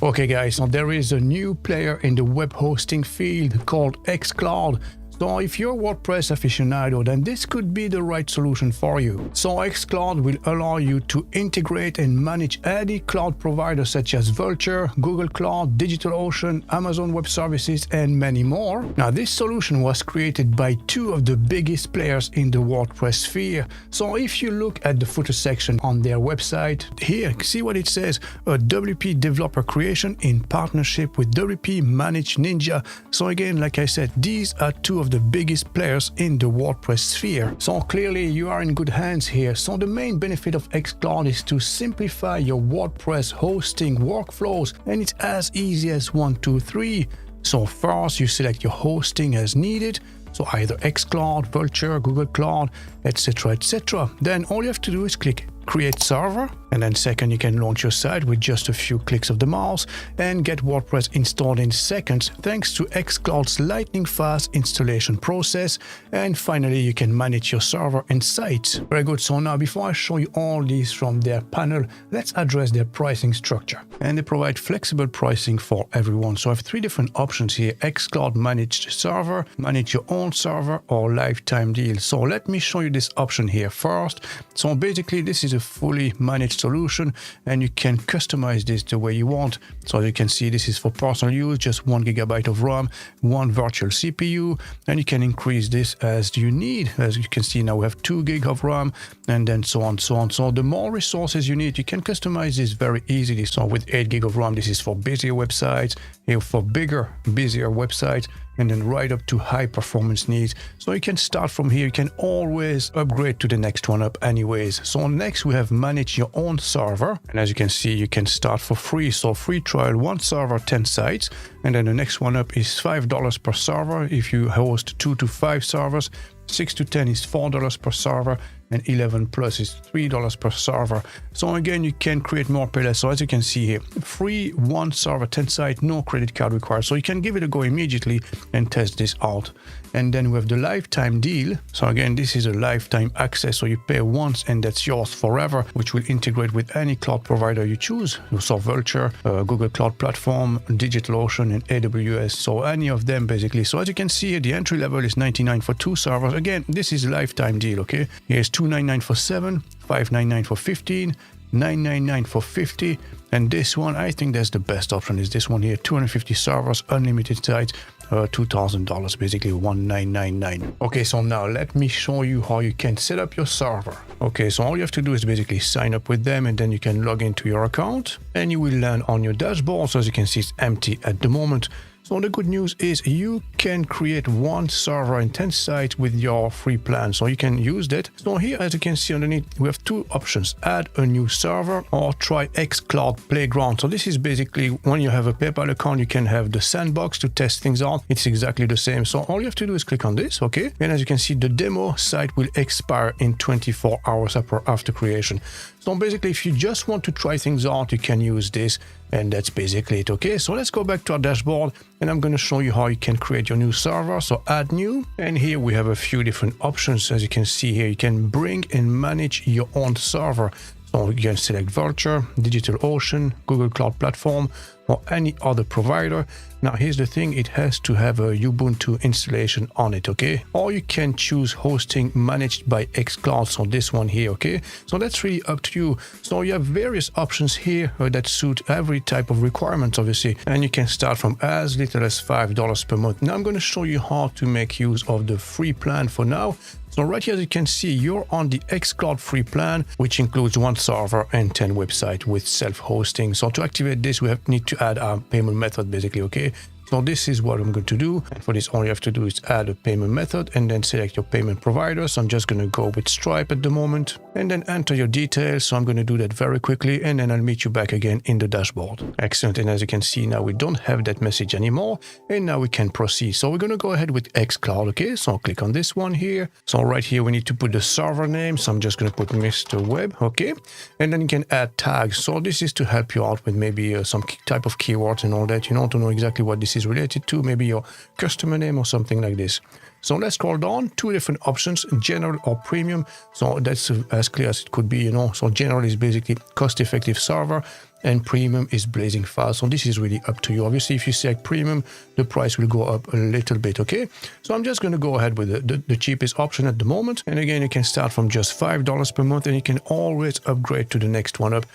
Okay guys, so there is a new player in the web hosting field called xCloud. So if you're a WordPress aficionado, then this could be the right solution for you. So xCloud will allow you to integrate and manage any cloud provider such as Vultr, Google Cloud, DigitalOcean, Amazon Web Services, and many more. Now this solution was created by two of the biggest players in the WordPress sphere. So if you look at the footer section on their website, here, see what it says, a WP developer creation in partnership with WP Managed Ninja. So again, like I said, these are two of the biggest players in the WordPress sphere. So clearly you are in good hands here. So the main benefit of xCloud is to simplify your WordPress hosting workflows, and it's as easy as 1, 2, 3. So first you select your hosting as needed. So either xCloud, Vultr, Google Cloud, etc, etc. Then all you have to do is click Create Server, and then second you can launch your site with just a few clicks of the mouse and get WordPress installed in seconds thanks to xCloud's lightning fast installation process. And finally you can manage your server and site. Very good. So now before I show you all these from their panel, let's address their pricing structure. And they provide flexible pricing for everyone. So I have three different options here: xCloud Managed Server, Manage Your Own Server, or Lifetime Deal. So let me show you this option here first. So basically this is a fully managed solution and you can customize this the way you want. So as you can see, this is for personal use, just 1 GB of RAM, 1 virtual CPU, and you can increase this as you need. As you can see now we have 2 GB of RAM, and then so on, so on. So the more resources you need, you can customize this very easily. So with 8 GB of RAM, this is for busier websites, here for bigger, busier websites, and then right up to high performance needs. So you can start from here. You can always upgrade to the next one up anyways. So next we have Manage Your Own Server. And as you can see, you can start for free. So free trial, 1 server, 10 sites. And then the next one up is $5 per server if you host 2 to 5 servers. 6 to 10 is $4 per server, and 11 plus is $3 per server. So again, you can create more pay less. So as you can see here, free 1 server, 10 site, no credit card required. So you can give it a go immediately and test this out. And then we have the lifetime deal. So again, this is a lifetime access. So you pay once and that's yours forever, which will integrate with any cloud provider you choose. So Vultr, Google Cloud Platform, DigitalOcean, and AWS. So any of them basically. So as you can see here, the entry level is $99 for 2 servers. Again, this is a lifetime deal, okay? Here's $299 for 7, $599 for 15, $999 for 50, and this one, I think that's the best option, is this one here, 250 servers, unlimited sites, $2,000, basically $1,999. Okay, so now let me show you how you can set up your server. Okay, so all you have to do is basically sign up with them, and then you can log into your account, and you will land on your dashboard. So as you can see, it's empty at the moment. So the good news is you can create 1 server and 10 sites with your free plan. So you can use that. So here, as you can see underneath, we have 2 options: add a new server or try xCloud Playground. So this is basically when you have a PayPal account, you can have the sandbox to test things out. It's exactly the same. So all you have to do is click on this, okay? And as you can see, the demo site will expire in 24 hours after creation. So basically, if you just want to try things out, you can use this, and that's basically it, okay? So let's go back to our dashboard, and I'm going to show you how you can create your new server. So add new, and here we have a few different options. As you can see here, you can bring and manage your own server. So you can select Vultr, DigitalOcean, Google Cloud Platform, or any other provider. Now here's the thing, it has to have a Ubuntu installation on it, okay? Or you can choose hosting managed by xCloud, so this one here, okay? So that's really up to you. So you have various options here that suit every type of requirement, obviously, and you can start from as little as $5 per month. Now I'm going to show you how to make use of the free plan for now. So right here, as you can see, you're on the xCloud free plan, which includes 1 server and 10 websites with self-hosting. So to activate this, we need to add a payment method, basically, okay? So this is what I'm going to do. And for this, all you have to do is add a payment method and then select your payment provider. So I'm just going to go with Stripe at the moment, and then enter your details. So I'm going to do that very quickly, and then I'll meet you back again in the dashboard. Excellent. And as you can see, now we don't have that message anymore, and now we can proceed. So we're going to go ahead with xCloud. Okay, so I'll click on this one here. So right here, we need to put the server name. So I'm just going to put Mr. Web. Okay, and then you can add tags. So this is to help you out with maybe some type of keywords and all that, you know, to know exactly what this is related to, maybe your customer name or something like this. So let's scroll down, 2 different options, general or premium. So that's as clear as it could be, you know. So general is basically cost-effective server, and premium is blazing fast. So this is really up to you. Obviously, if you select premium, the price will go up a little bit, okay? So I'm just going to go ahead with the cheapest option at the moment. And again, you can start from just $5 per month, and you can always upgrade to the next one up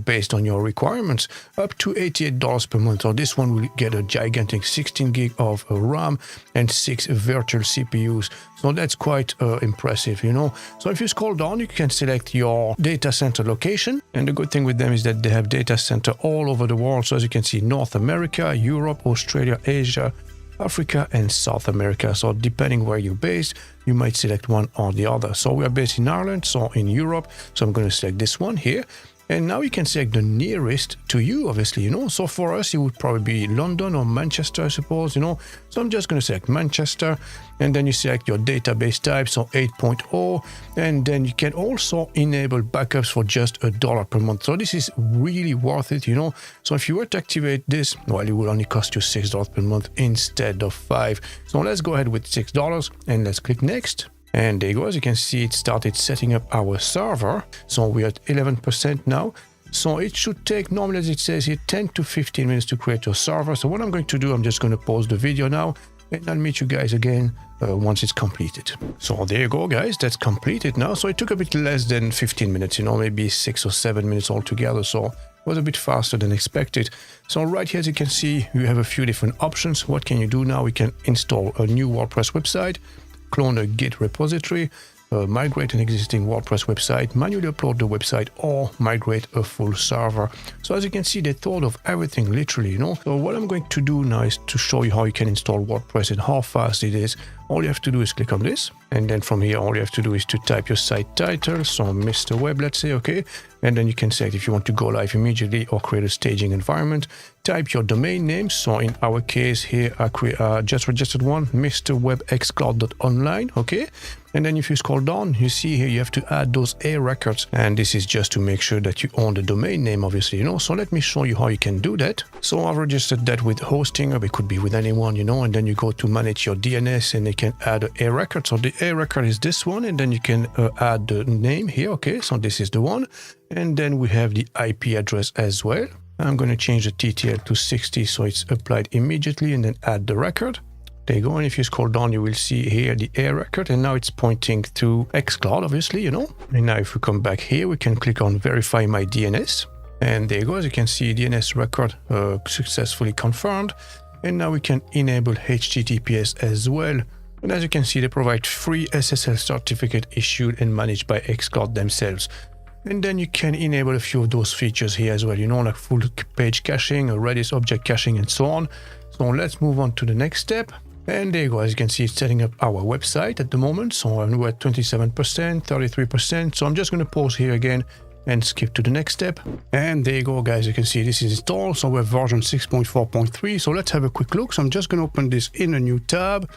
based on your requirements, up to $88 per month. So this one will get a gigantic 16 gig of RAM and 6 virtual CPUs. So that's quite impressive, you know. So if you scroll down, you can select your data center location. And the good thing with them is that they have data center all over the world. So as you can see, North America, Europe, Australia, Asia, Africa, and South America. So depending where you're based, you might select one or the other. So we are based in Ireland, so in Europe. So I'm going to select this one here. And now you can select the nearest to you, obviously, you know. So for us, it would probably be London or Manchester, I suppose, you know. So I'm just going to select Manchester, and then you select your database type, so 8.0, and then you can also enable backups for just $1 per month. So this is really worth it, you know. So if you were to activate this, well, it will only cost you $6 per month instead of $5. So let's go ahead with $6 and let's click next. And there you go. As you can see, it started setting up our server. So we're at 11% now. So it should take, normally as it says here, 10 to 15 minutes to create your server. So what I'm going to do, I'm just going to pause the video now, and I'll meet you guys again once it's completed. So there you go, guys. That's completed now. So it took a bit less than 15 minutes, you know, maybe 6 or 7 minutes altogether. So it was a bit faster than expected. So right here, as you can see, you have a few different options. What can you do now? We can install a new WordPress website, clone a Git repository, migrate an existing WordPress website, manually upload the website, or migrate a full server. So as you can see, they thought of everything literally, you know. So what I'm going to do now is to show you how you can install WordPress and how fast it is. All you have to do is click on this, and then from here, all you have to do is to type your site title, so Mr. Web, let's say, okay? And then you can select if you want to go live immediately or create a staging environment. Type your domain name, so in our case here, I just registered one, mrwebxcloud.online, okay? And then if you scroll down, you see here you have to add those A records, and this is just to make sure that you own the domain name, obviously, you know. So let me show you how you can do that. So I've registered that with hosting, or it could be with anyone, you know, and then you go to manage your DNS, and you can add an A record. So the A record is this one, and then you can add the name here, okay? So this is the one, and then we have the IP address as well. I'm going to change the TTL to 60 so it's applied immediately, and then add the record. There you go, and if you scroll down, you will see here the A record, and now it's pointing to xCloud, obviously, you know. And now if we come back here, we can click on Verify My DNS. And there you go, as you can see, DNS record successfully confirmed. And now we can enable HTTPS as well. And as you can see, they provide free SSL certificate issued and managed by xCloud themselves. And then you can enable a few of those features here as well, you know, like full page caching, Redis object caching, and so on. So let's move on to the next step. And there you go, as you can see, it's setting up our website at the moment. So we're at 27%, 33%. So I'm just going to pause here again and skip to the next step. And there you go, guys. You can see this is installed. So we're version 6.4.3. So let's have a quick look. So I'm just going to open this in a new tab.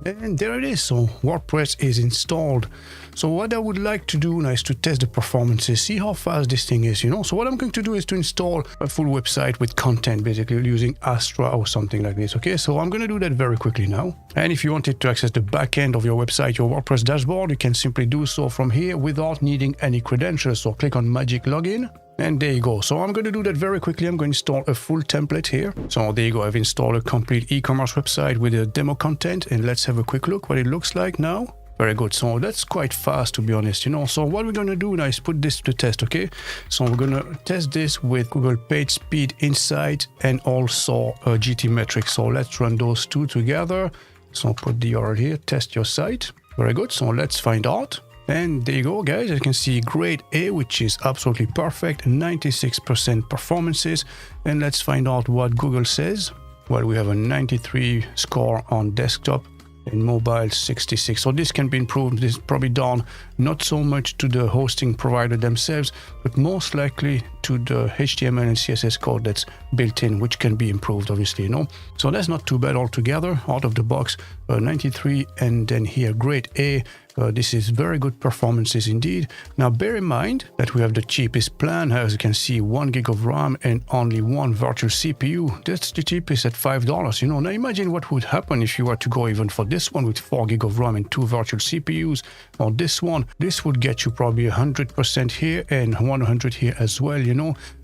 And there it is. So WordPress is installed. So what I would like to do now is to test the performances, see how fast this thing is, you know. So what I'm going to do is to install a full website with content, basically using Astra or something like this. Okay, so I'm going to do that very quickly now. And if you wanted to access the back end of your website, your WordPress dashboard, you can simply do so from here without needing any credentials. So click on Magic Login. And there you go. So I'm going to do that very quickly. I'm going to install a full template here. So there you go. I've installed a complete e-commerce website with a demo content. And let's have a quick look what it looks like now. Very good. So that's quite fast, to be honest, you know. So what we're going to do now is put this to test, okay? So we're going to test this with Google PageSpeed Insight and also GT Metrics. So let's run those two together. So put the URL here, test your site. Very good. So let's find out. And there you go, guys. As you can see, grade A, which is absolutely perfect, 96% performances. And let's find out what Google says. Well, we have a 93 score on desktop and mobile 66. So this can be improved. This is probably down not so much to the hosting provider themselves, but most likely to the HTML and CSS code that's built in, which can be improved, obviously, you know. So that's not too bad altogether. Out of the box, 93, and then here grade A, This is very good performances indeed. Now bear in mind that we have the cheapest plan. As you can see, 1 gig of RAM and only one virtual CPU. That's the cheapest at $5. Now imagine what would happen if you were to go even for this one with 4 gig of RAM and 2 virtual CPUs. Or this one, this would get you probably 100% here and 100 here as well,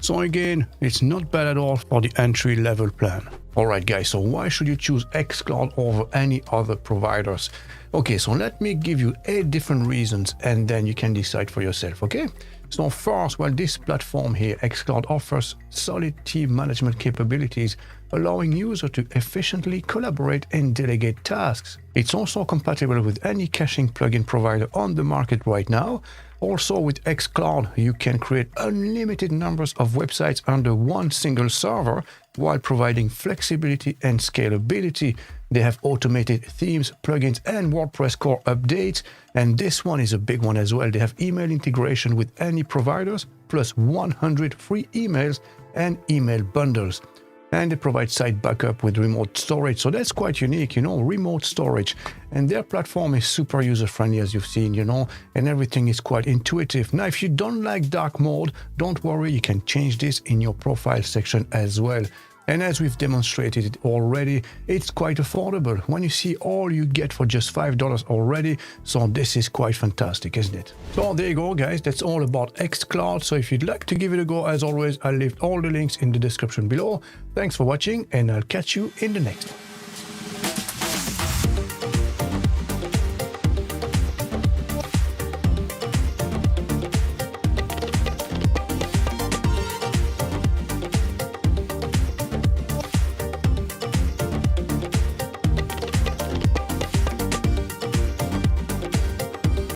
So again, it's not bad at all for the entry level plan. Alright guys, so why should you choose xCloud over any other providers? Okay, so let me give you 8 different reasons and then you can decide for yourself, okay? So first, well, this platform here, xCloud, offers solid team management capabilities, allowing users to efficiently collaborate and delegate tasks. It's also compatible with any caching plugin provider on the market right now. Also with xCloud, you can create unlimited numbers of websites under one single server while providing flexibility and scalability. They have automated themes, plugins, and WordPress core updates. And this one is a big one as well. They have email integration with any providers, plus 100 free emails and email bundles. And they provide site backup with remote storage. So that's quite unique, remote storage. And their platform is super user-friendly, as you've seen, and everything is quite intuitive. Now, if you don't like dark mode, don't worry, you can change this in your profile section as well. And as we've demonstrated it already, it's quite affordable when you see all you get for just $5 already. So this is quite fantastic, isn't it? So there you go, guys. That's all about xCloud. So if you'd like to give it a go, as always, I'll leave all the links in the description below. Thanks for watching, and I'll catch you in the next one.